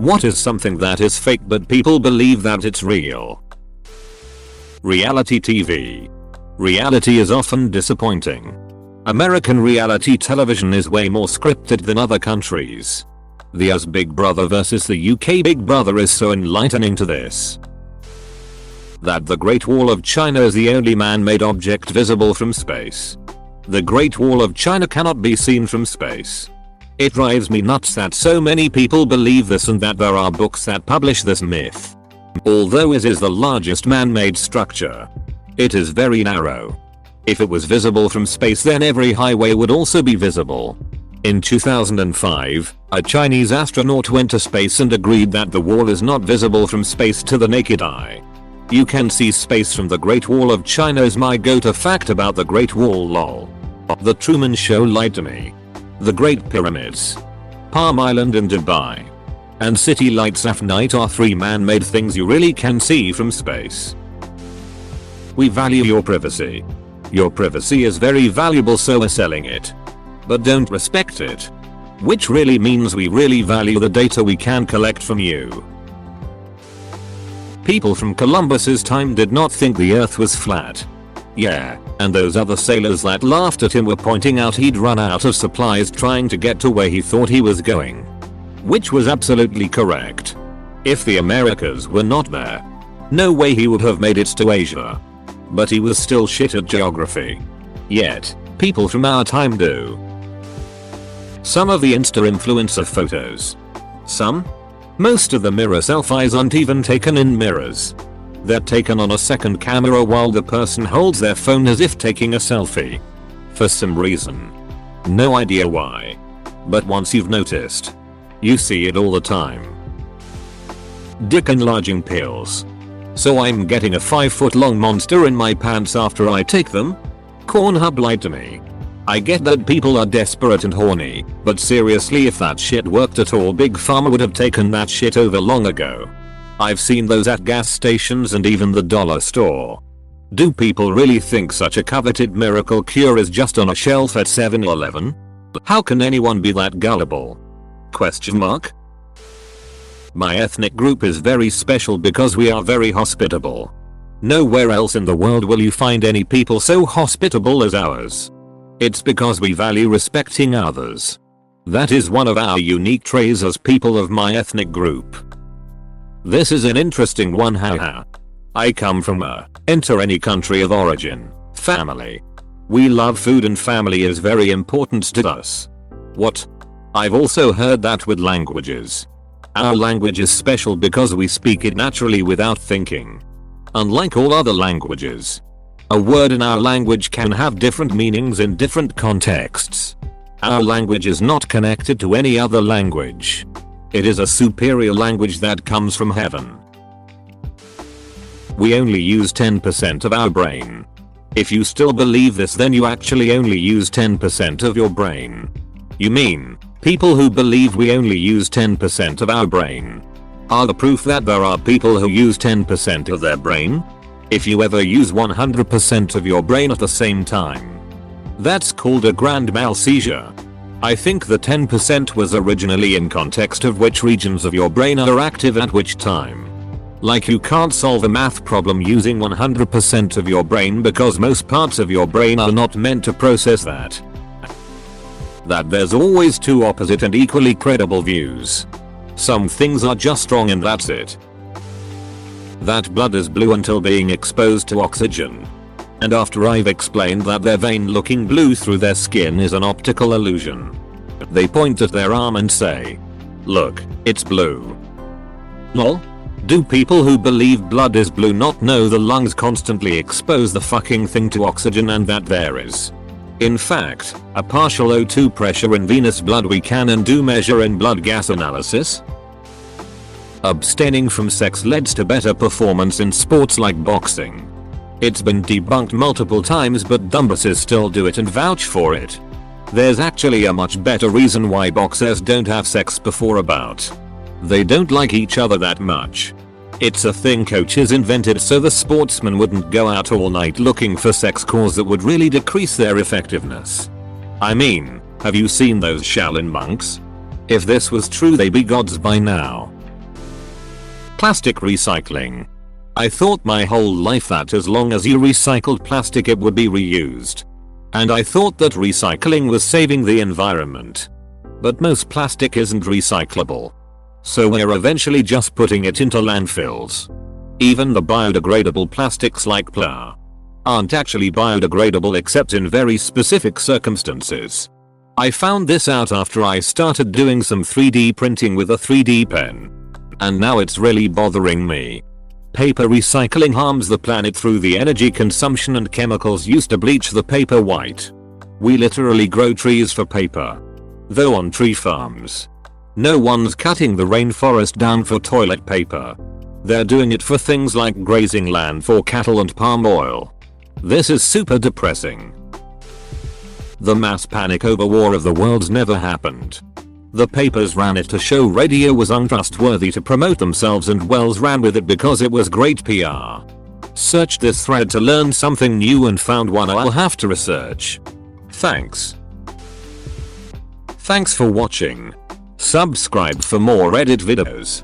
What is something that is fake but people believe that it's real? Reality TV. Reality is often disappointing. American reality television is way more scripted than other countries. The US Big Brother versus the UK Big Brother is so enlightening to this. That the Great Wall of China is the only man-made object visible from space. The Great Wall of China cannot be seen from space. It drives me nuts that so many people believe this and that there are books that publish this myth. Although it is the largest man-made structure, it is very narrow. If it was visible from space, then every highway would also be visible. In 2005, a Chinese astronaut went to space and agreed that the wall is not visible from space to the naked eye. You can see space from the Great Wall of China is my go-to fact about the Great Wall lol. The Truman Show lied to me. The Great Pyramids, Palm Island in Dubai, and city lights at night are 3 man-made things you really can see from space. We value your privacy. Your privacy is very valuable, so we're selling it. But don't respect it. Which really means we really value the data we can collect from you. People from Columbus's time did not think the earth was flat. Yeah, and those other sailors that laughed at him were pointing out he'd run out of supplies trying to get to where he thought he was going. Which was absolutely correct. If the Americas were not there, no way he would have made it to Asia. But he was still shit at geography. Yet, people from our time do. Some of the Insta-influencer photos. Most of the mirror selfies aren't even taken in mirrors. They're taken on a second camera while the person holds their phone as if taking a selfie. For some reason. No idea why. But once you've noticed, you see it all the time. Dick enlarging pills. So I'm getting a 5-foot-long monster in my pants after I take them? Pornhub lied to me. I get that people are desperate and horny, but seriously, if that shit worked at all, Big Pharma would have taken that shit over long ago. I've seen those at gas stations and even the dollar store. Do people really think such a coveted miracle cure is just on a shelf at 7-Eleven? How can anyone be that gullible? Question mark? My ethnic group is very special because we are very hospitable. Nowhere else in the world will you find any people so hospitable as ours. It's because we value respecting others. That is one of our unique traits as people of my ethnic group. This is an interesting one, haha. I come from enter any country of origin, family. We love food and family is very important to us. What? I've also heard that with languages. Our language is special because we speak it naturally without thinking. Unlike all other languages, a word in our language can have different meanings in different contexts. Our language is not connected to any other language. It is a superior language that comes from heaven. We only use 10% of our brain. If you still believe this, then you actually only use 10% of your brain. You mean, people who believe we only use 10% of our brain are the proof that there are people who use 10% of their brain? If you ever use 100% of your brain at the same time, that's called a grand mal seizure. I think the 10% was originally in context of which regions of your brain are active at which time. Like you can't solve a math problem using 100% of your brain because most parts of your brain are not meant to process that. That there's always 2 opposite and equally credible views. Some things are just wrong and that's it. That blood is blue until being exposed to oxygen. And after I've explained that their vein looking blue through their skin is an optical illusion, they point at their arm and say, "Look, it's blue." Lol? Do people who believe blood is blue not know the lungs constantly expose the fucking thing to oxygen and that there is, in fact, a partial O2 pressure in venous blood we can and do measure in blood gas analysis? Abstaining from sex leads to better performance in sports like boxing. It's been debunked multiple times, but dumbasses still do it and vouch for it. There's actually a much better reason why boxers don't have sex before a bout. They don't like each other that much. It's a thing coaches invented so the sportsmen wouldn't go out all night looking for sex calls that would really decrease their effectiveness. I mean, have you seen those Shaolin monks? If this was true, they'd be gods by now. Plastic recycling. I thought my whole life that as long as you recycled plastic it would be reused. And I thought that recycling was saving the environment. But most plastic isn't recyclable. So we're eventually just putting it into landfills. Even the biodegradable plastics like PLA aren't actually biodegradable except in very specific circumstances. I found this out after I started doing some 3D printing with a 3D pen. And now it's really bothering me. Paper recycling harms the planet through the energy consumption and chemicals used to bleach the paper white. We literally grow trees for paper. Though on tree farms, no one's cutting the rainforest down for toilet paper. They're doing it for things like grazing land for cattle and palm oil. This is super depressing. The mass panic over War of the Worlds never happened. The papers ran it to show radio was untrustworthy to promote themselves, and Wells ran with it because it was great PR. Searched this thread to learn something new and found one I'll have to research. Thanks. Thanks for watching. Subscribe for more Reddit videos.